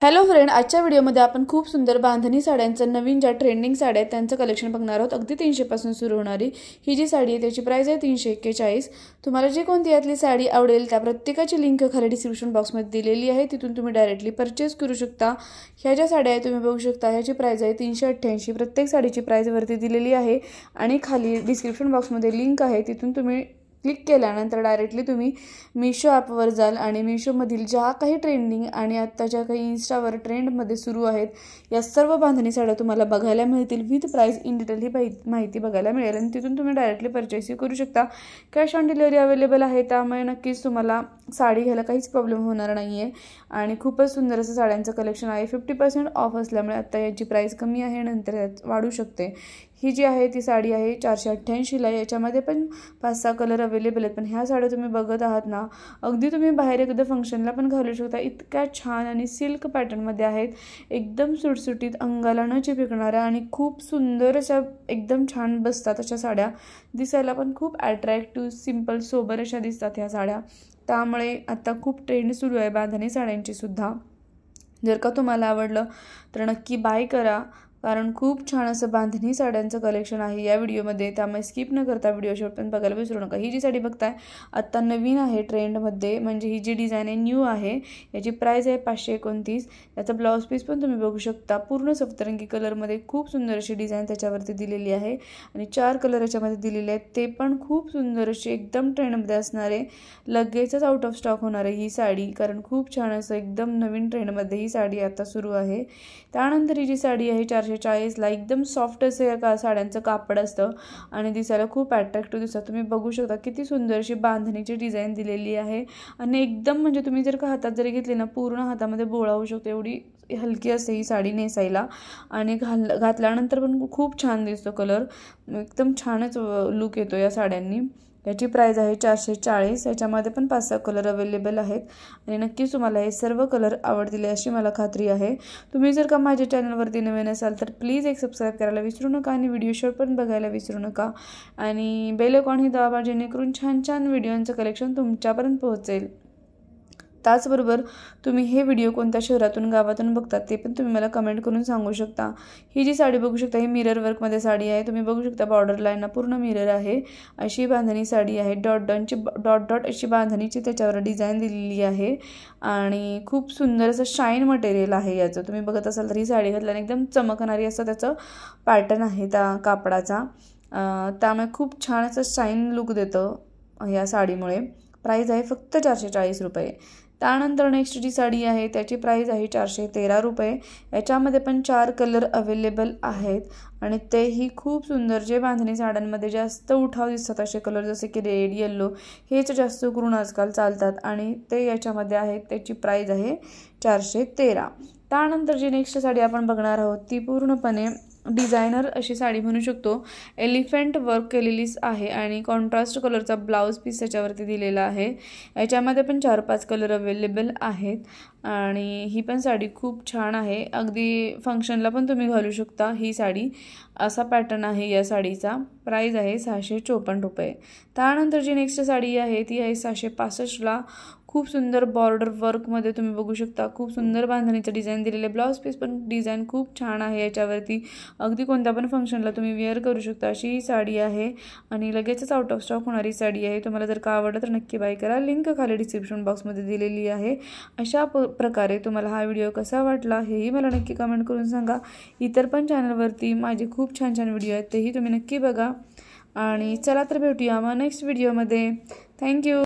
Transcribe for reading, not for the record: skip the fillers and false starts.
Hello friend, आजच्या व्हिडिओमध्ये आपण खूप सुंदर बांधणी साड्यांचं नवीन ज्या ट्रेंडिंग साड्या आहेत त्यांचं कलेक्शन बघणार आहोत। अगदी 300 पासून सुरू होणारी ही जी साडी आहे त्याची प्राइस आहे 341। तुम्हाला जी कोणती यातली साडी आवडेल त्या प्रत्येकाची लिंक खाली डिस्क्रिप्शन बॉक्समध्ये दिलेली आहे, तिथून तुम्ही डायरेक्टली परचेस करू शकता। ह्या ज्या साड्या आहेत तुम्ही बघू शकता, ह्याची प्राइस आहे 388। प्रत्येक साडीची प्राइस वरती दिलेली आहे आणि खाली डिस्क्रिप्शन बॉक्समध्ये लिंक आहे, तिथून तुम्ही क्लिक केल्यानंतर डायरेक्टली तुम्ही मीशो ॲपवर जाल आणि मीशोमधील ज्या काही ट्रेंडिंग आणि आत्ता ज्या काही इन्स्टावर ट्रेंडमध्ये सुरू आहेत या सर्व बांधणी साड्या तुम्हाला बघायला मिळतील। विथ प्राइस इन डिटेल ही माहिती बघायला मिळेल आणि तिथून तुम्ही डायरेक्टली परचेस करू शकता। कॅश ऑन डिलिव्हरी अवेलेबल आहे, त्यामुळे नक्कीच तुम्हाला साडी घ्यायला काहीच प्रॉब्लेम होणार नाही आहे आणि खूपच सुंदर असं साड्यांचं कलेक्शन आहे। 50% ऑफ असल्यामुळे आता याची प्राइस कमी आहे, नंतर वाढू शकते। ही जी आहे ती साडी आहे 488ला। याच्यामध्ये पण 5-6 कलर अवेलेबल आहेत, पण ह्या साड्या तुम्ही बघत आहात ना, अगदी तुम्ही बाहेर एखाद्या फंक्शनला पण घालू शकता। इतक्या छान आणि सिल्क पॅटर्नमध्ये आहेत, एकदम सुटसुटीत, अंगाला न चिपकणाऱ्या आणि खूप सुंदर अशा एकदम छान बसतात अशा साड्या। दिसायला पण खूप अट्रॅक्टिव्ह, सिंपल, सोबर अशा दिसतात ह्या साड्या। त्यामुळे आता खूप ट्रेंड सुरू आहे बांधणी साड्यांची सुद्धा। जर का तुम्हाला आवडलं तर नक्की बाय करा, कारण खूप छान असं बांधणी साड्यांचं कलेक्शन आहे या व्हिडिओमध्ये, त्यामुळे स्किप न करता व्हिडिओ शेवटपर्यंत बघायला विसरू नका। ही जी साडी बघताय आत्ता नवीन आहे ट्रेंडमध्ये, म्हणजे ही जी डिझाईन आहे न्यू आहे। याची प्राइस आहे 529। याचा ब्लाऊज पीस पण तुम्ही बघू शकता, पूर्ण सप्तरंगी कलरमध्ये खूप सुंदर अशी डिझाईन त्याच्यावरती दिलेली आहे आणि 4 कलर याच्यामध्ये दिलेले आहेत, ते पण खूप सुंदर अशी एकदम ट्रेंडमध्ये असणारे, लगेचच आउट ऑफ स्टॉक होणार आहे ही साडी, कारण खूप छान असं एकदम नवीन ट्रेंडमध्ये ही साडी आता सुरू आहे। त्यानंतर ही जी साडी आहे 440ला, एकदम सॉफ्ट असं या साड्यांचं कापड असतं आणि दिसायला खूप अट्रॅक्टिव्ह दिसतं। तुम्ही बघू शकता किती सुंदर अशी बांधणीची डिझाईन दिलेली आहे आणि एकदम म्हणजे तुम्ही जर का हातात जरी घेतली ना, पूर्ण हातामध्ये बोळा होऊ शकतो, एवढी हलकी असते ही साडी नेसायला आणि घातल्यानंतर पण खूप छान दिसतो कलर, एकदम छानच लुक येतो या साड्यांनी। याची प्राइस आहे 440। याच्यामध्ये पण 5-6 कलर अवेलेबल आहेत आणि नक्कीच तुम्हाला हे सर्व कलर आवडतील अशी मला खात्री आहे। तुम्ही जर का माझ्या चॅनलवरती नवीन असाल तर प्लीज एक सबस्क्राईब करायला विसरू नका आणि व्हिडिओ शॉर्ट पण बघायला विसरू नका आणि बेल आयकॉन ही दाबा, जेणेकरून छान छान व्हिडिओंचं कलेक्शन तुमच्यापर्यंत पोहोचेल। त्याचबरोबर तुम्ही हे व्हिडिओ कोणत्या शहरातून गावातून बघतात ते पण तुम्ही मला कमेंट करून सांगू शकता। ही जी साडी बघू शकता ही मिरर वर्कमध्ये साडी आहे, तुम्ही बघू शकता बॉर्डर लाईनला पूर्ण मिरर आहे अशी बांधणी साडी आहे। डॉट अशी बांधणीची त्याच्यावर डिझाईन दिलेली आहे आणि खूप सुंदर असं शाईन मटेरियल आहे याचं। तुम्ही बघत असाल तर ही साडी घातल्याने एकदम चमकणारी असं त्याचं पॅटर्न आहे त्या कापडाचा, त्यामुळे खूप छान असं शाईन लुक देतं या साडीमुळे। प्राइस आहे फक्त 440 रुपये। त्यानंतर नेक्स्ट जी साडी आहे त्याची प्राइस आहे 413 रुपये। याच्यामध्ये पण 4 कलर अवेलेबल आहेत आणि तेही खूप सुंदर, जे बांधणी साड्यांमध्ये जास्त उठाव दिसतात असे कलर, जसे की रेड, येल्लो, हेच जास्त करून आजकाल चालतात आणि ते याच्यामध्ये आहेत। त्याची प्राइस आहे 413। त्यानंतर जी नेक्स्ट साडी आपण बघणार आहोत ती पूर्णपणे डिझायनर अशी साडी म्हणू शकतो, एलिफंट वर्क केलेली आहे आणि कॉन्ट्रास्ट कलरचा ब्लाऊज पीस त्याच्यावरती दिलेला आहे। याच्यामध्ये पण 4-5 कलर अवेलेबल आहेत आणि ही पण साडी खूप छान आहे, अगदी फंक्शनला पण तुम्ही घालू शकता ही साडी, असा पॅटर्न आहे या साडीचा। प्राइस आहे 654 रुपये। त्यानंतर जी नेक्स्ट साडी आहे ती आहे 765ला। खूप सुंदर बॉर्डर वर्कमध्ये तुम्ही बघू शकता, खूप सुंदर बांधणीचं डिझाईन दिलेलं आहे, ब्लाऊज पीस पण डिझाईन खूप छान आहे याच्यावरती, अगदी कोणत्या पण फंक्शनला तुम्ही वेअर करू शकता अशी ही साडी आहे आणि लगेचच आउट ऑफ स्टॉक होणारी साडी आहे। तुम्हाला जर का आवडलं तर नक्की बाय करा, लिंक खाली डिस्क्रिप्शन बॉक्समध्ये दिलेली आहे। अशा प्रकारे तुम्हाला हा व्हिडिओ कसा वाटला हेही मला नक्की कमेंट करून सांगा। इतर पण चॅनलवरती माझे खूप छान छान व्हिडिओ आहेत, तेही तुम्ही नक्की बघा आणि चला तर भेटूया मग नेक्स्ट व्हिडिओमध्ये। थँक्यू।